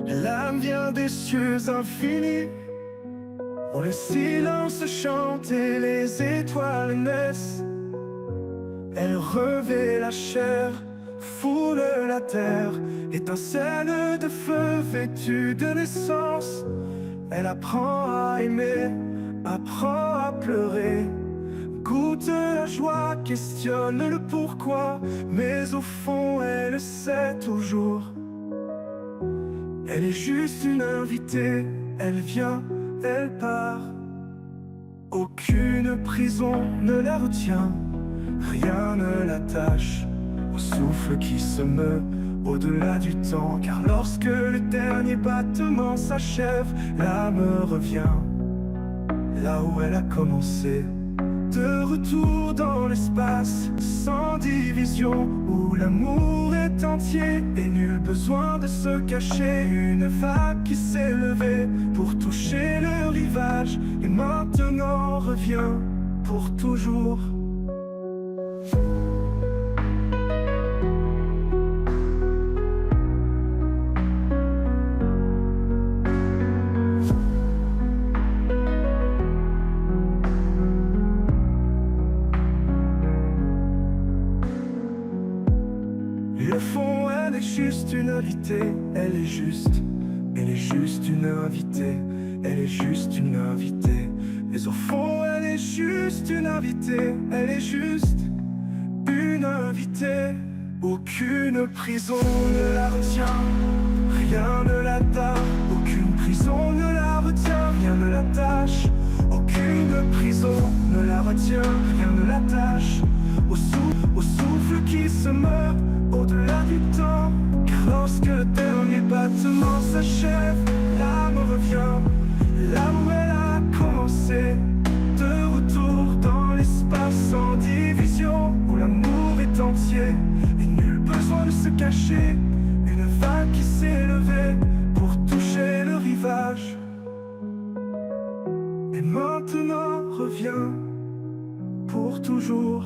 L'âme vient des cieux infinis, où le silence chante et les étoiles naissent. Elle revêt la chair, foule la terre, étincelle de feu vêtue de naissance. Elle apprend à aimer, apprend à pleurer, goûte la joie, questionne le pourquoi, mais au fond elle sait toujours. Elle est juste une invitée, elle vient, elle part. Aucune prison ne la retient, rien ne l'attache au souffle qui se meut au-delà du temps. Car lorsque le dernier battement s'achève, l'âme revient là où elle a commencé. De retour dans l'espace, sans division, où l'amour est entier et nul besoin de se cacher. Une vague qui s'est levée pour toucher le rivage et maintenant revient pour toujours. Le fond, elle est juste une invitée, elle est juste une invitée, elle est juste une invitée. Mais au fond, elle est juste une invitée, elle est juste une invitée. Aucune prison ne la retient, rien ne l'attache. Aucune prison ne la retient, rien ne l'attache. Aucune prison ne la retient, rien ne l'attache. Au souffle qui se meurt au-delà du temps. Car lorsque le dernier battement s'achève, l'âme revient là où elle a commencé. De retour dans l'espace sans division, où l'amour est entier et nul besoin de se cacher. Une vague qui s'est levée pour toucher le rivage et maintenant revient pour toujours.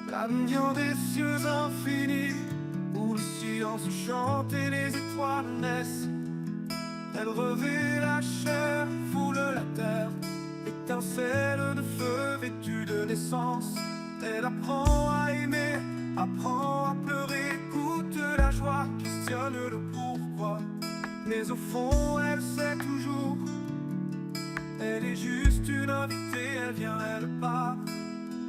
L'âme vient des cieux infinis, où le silence chante et les étoiles naissent. Elle revêt la chair, foule la terre, étincelle de feu vêtue de naissance. Elle apprend à aimer, apprend à pleurer, goûte la joie, questionne le pourquoi. Mais au fond, elle sait toujours. Elle est juste une invitée, elle vient, elle part.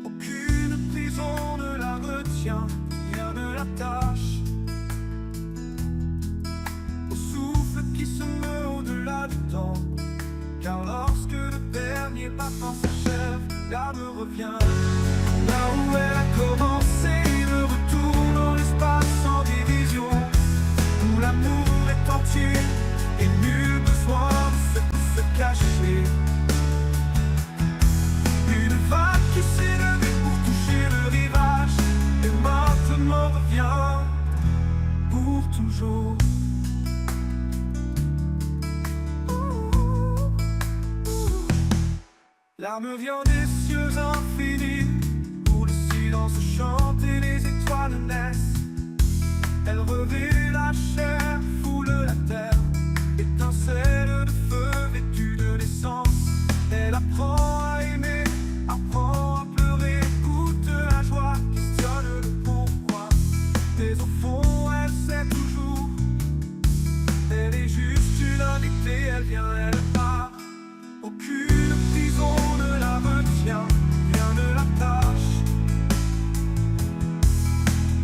Aucune prison ne la retient, rien ne l'attache au souffle qui se meut au-delà du temps. Car lorsque le dernier battement s'achève, l'âme revient là où elle a commencé. De retour dans l'espace sans division, où l'amour est entier et nul besoin de se cacher. Une vague qui s'est levée pour toucher le rivage et maintenant revient pour toujours. L'âme vient des cieux infinis, où le silence chante et les étoiles naissent. Elle revêt la chair, foule la terre, étincelle de feu vêtue de naissance. Elle apprend à aimer, apprend à pleurer, goûte la joie, questionne le pourquoi. Mais au fond, elle sait toujours. Elle est juste une invitée, elle vient, elle part. Aucune prison ne la retient, rien ne l'attache.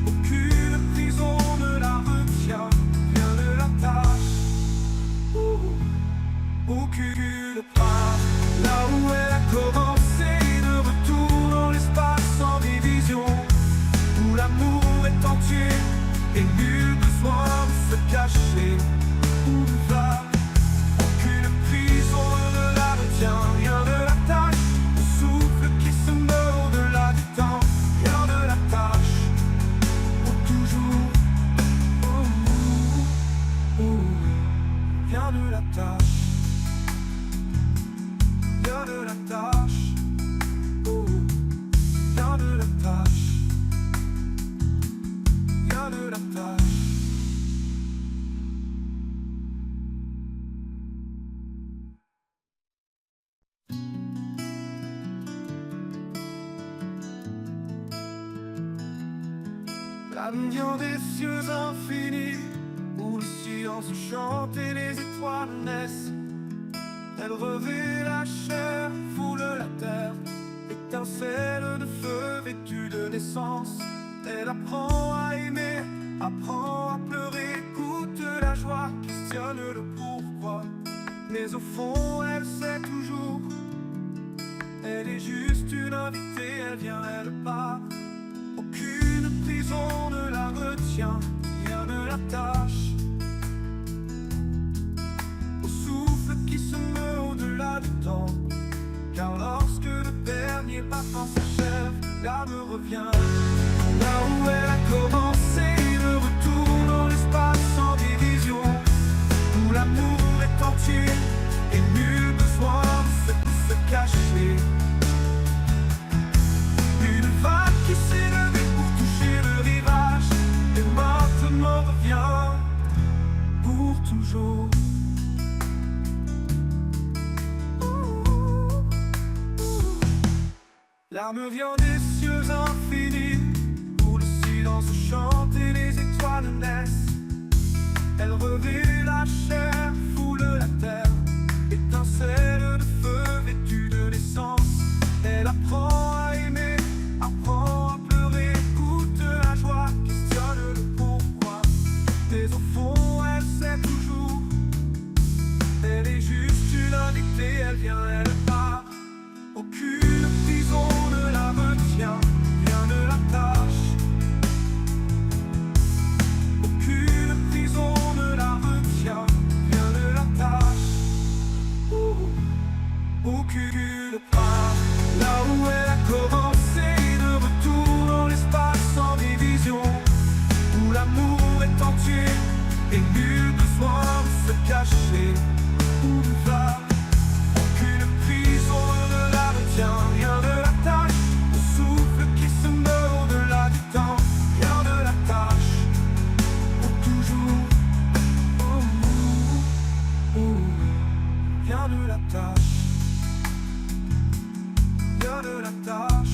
Aucune prison ne la retient, rien ne l'attache. Aucune part là où elle a commencé. De retour dans l'espace sans division, où l'amour est entier et nul besoin de se cacher. Où va aucune de la tâche. Rien de la tâche. Rien de la tâche. Rien de la tâche. La lumière des cieux infinis, où le silence chante et les étoiles naissent. Elle revêt la chair, foule la terre, étincelle de feu vêtue de naissance. Elle apprend à aimer, apprend à pleurer, écoute la joie, questionne le pourquoi. Mais au fond, elle sait toujours, elle est juste une invitée, elle vient, elle part. Aucune prison ne la retient, rien ne l'attache au souffle qui se meut au-delà du temps. Car lorsque le dernier battement s'achève, l'âme revient là où elle a commencé, le retour dans l'espace sans division, où l'amour est entier et nul besoin de se cacher. Une vague qui s'est levée pour toucher le rivage et maintenant revient pour toujours. L'arme vient des cieux infinis, où le silence chante et les étoiles naissent. Elle revêt la chair, foule la terre, étincelle de feu vêtue de naissance. Elle apprend à aimer, apprend à pleurer, écoute la joie, questionne le pourquoi. Mais au fond, elle sait toujours, elle est juste une invitée, elle vient, elle part. Aucune prison ne la retient, rien ne l'attache. Aucune prison ne la retient, rien ne l'attache. Aucune part, là où elle a commencé, de retour dans l'espace sans division, où l'amour est entier et nul besoin de se cacher. Où va, aucune prison ne la retient, rien ne l'attache au souffle qui se meut au-delà du temps. Rien ne l'attache pour toujours. Rien ne l'attache. Rien ne l'attache.